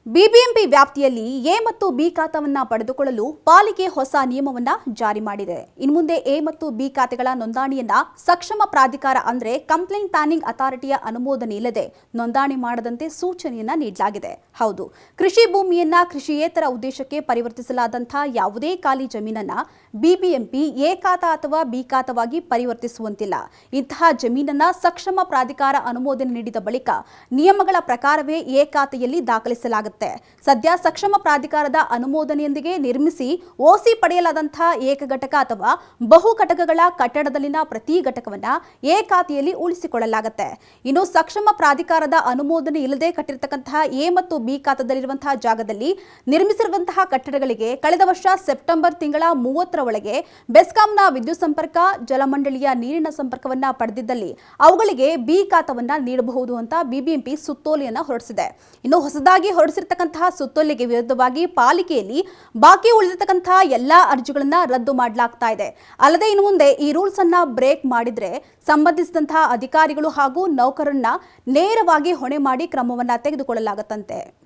BBMP ವ್ಯಾಪ್ತಿಯಲ್ಲಿ A ಮತ್ತು B ಖಾತೆವನ್ನ ಪಡೆದುಕೊಳ್ಳಲು ಪಾಲಿಕೆ ಹೊಸ ನಿಯಮವನ್ನ ಜಾರಿ ಮಾಡಿದೆ. ಇನ್ನು ಮುಂದೆ ಎ ಮತ್ತು ಬಿ ಖಾತೆಗಳ ನೋಂದಣಿಯನ್ನ ಸಕ್ಷಮ ಪ್ರಾಧಿಕಾರ ಅಂದ್ರೆ ಕಂಪ್ಲೇಂಟ್ ಪ್ಲಾನಿಂಗ್ ಅಥಾರಿಟಿಯ ಅನುಮೋದನೆ ಇಲ್ಲದೆ ನೋಂದಣಿ ಮಾಡದಂತೆ ಸೂಚನೆಯನ್ನ ನೀಡಲಾಗಿದೆ. ಹೌದು, ಕೃಷಿ ಭೂಮಿಯನ್ನ ಕೃಷಿಯೇತರ ಉದ್ದೇಶಕ್ಕೆ ಪರಿವರ್ತಿಸಲಾದಂತಹ ಯಾವುದೇ ಖಾಲಿ ಜಮೀನನ್ನ ಬಿಬಿಎಂಪಿ ಎ ಖಾತಾ ಅಥವಾ ಬಿ ಖಾತಾವಾಗಿ ಪರಿವರ್ತಿಸುವಂತಿಲ್ಲ. ಇಂತಹ ಜಮೀನನ್ನ ಸಕ್ಷಮ ಪ್ರಾಧಿಕಾರ ಅನುಮೋದನೆ ನೀಡಿದ ಬಳಿಕ ನಿಯಮಗಳ ಪ್ರಕಾರವೇ ಎ ಖಾತೆಯಲ್ಲಿ ದಾಖಲಿಸಲಾಗುತ್ತದೆ. ಸದ್ಯ ಸಕ್ಷಮ ಪ್ರಾಧಿಕಾರದ ಅನುಮೋದನೆಯೊಂದಿಗೆ ನಿರ್ಮಿಸಿ ಓಸಿ ಪಡೆಯಲಾದಂತಹ ಏಕ ಘಟಕ ಅಥವಾ ಬಹು ಘಟಕಗಳ ಕಟ್ಟಡದಲ್ಲಿನ ಪ್ರತಿ ಘಟಕವನ್ನ ಎ ಖಾತೆಯಲ್ಲಿ ಉಳಿಸಿಕೊಳ್ಳಲಾಗುತ್ತೆ. ಇನ್ನು ಸಕ್ಷಮ ಪ್ರಾಧಿಕಾರದ ಅನುಮೋದನೆ ಇಲ್ಲದೆ ಕಟ್ಟಿರತಕ್ಕಂತಹ ಎ ಮತ್ತು ಬಿ ಖಾತಾದಲ್ಲಿರುವಂತಹ ಜಾಗದಲ್ಲಿ ನಿರ್ಮಿಸಿರುವಂತಹ ಕಟ್ಟಡಗಳಿಗೆ ಕಳೆದ ವರ್ಷ ಸೆಪ್ಟೆಂಬರ್ ತಿಂಗಳ 30ರ ಒಳಗೆ ಬೆಸ್ಕಾಂನ ವಿದ್ಯುತ್ ಸಂಪರ್ಕ, ಜಲಮಂಡಳಿಯ ನೀರಿನ ಸಂಪರ್ಕವನ್ನ ಪಡೆದಿದ್ದಲ್ಲಿ ಅವುಗಳಿಗೆ ಬಿ ಖಾತಾವನ್ನ ನೀಡಬಹುದು ಅಂತ ಬಿಬಿಎಂಪಿ ಸುತ್ತೋಲೆಯನ್ನ ಹೊರಡಿಸಿದೆ. ಇನ್ನು ಹೊಸದಾಗಿ ಹೊರಡಿಸಿರ್ತಕ್ಕಂತಹ ಸುತ್ತೋಲೆಗೆ ವಿರುದ್ಧವಾಗಿ ಪಾಲಿಕೆಯಲ್ಲಿ ಬಾಕಿ ಉಳಿದಿರತಕ್ಕಂತಹ ಎಲ್ಲಾ ಅರ್ಜಿಗಳನ್ನ ರದ್ದು ಮಾಡಲಾಗ್ತಾ ಇದೆ. ಅಲ್ಲದೆ ಇನ್ನು ಮುಂದೆ ಈ ರೂಲ್ಸ್ ಅನ್ನ ಬ್ರೇಕ್ ಮಾಡಿದ್ರೆ ಸಂಬಂಧಿಸಿದಂತಹ ಅಧಿಕಾರಿಗಳು ಹಾಗೂ ನೌಕರರನ್ನ ನೇರವಾಗಿ ಹೊಣೆ ಮಾಡಿ ಕ್ರಮವನ್ನ ತೆಗೆದುಕೊಳ್ಳಲಾಗುತ್ತಂತೆ.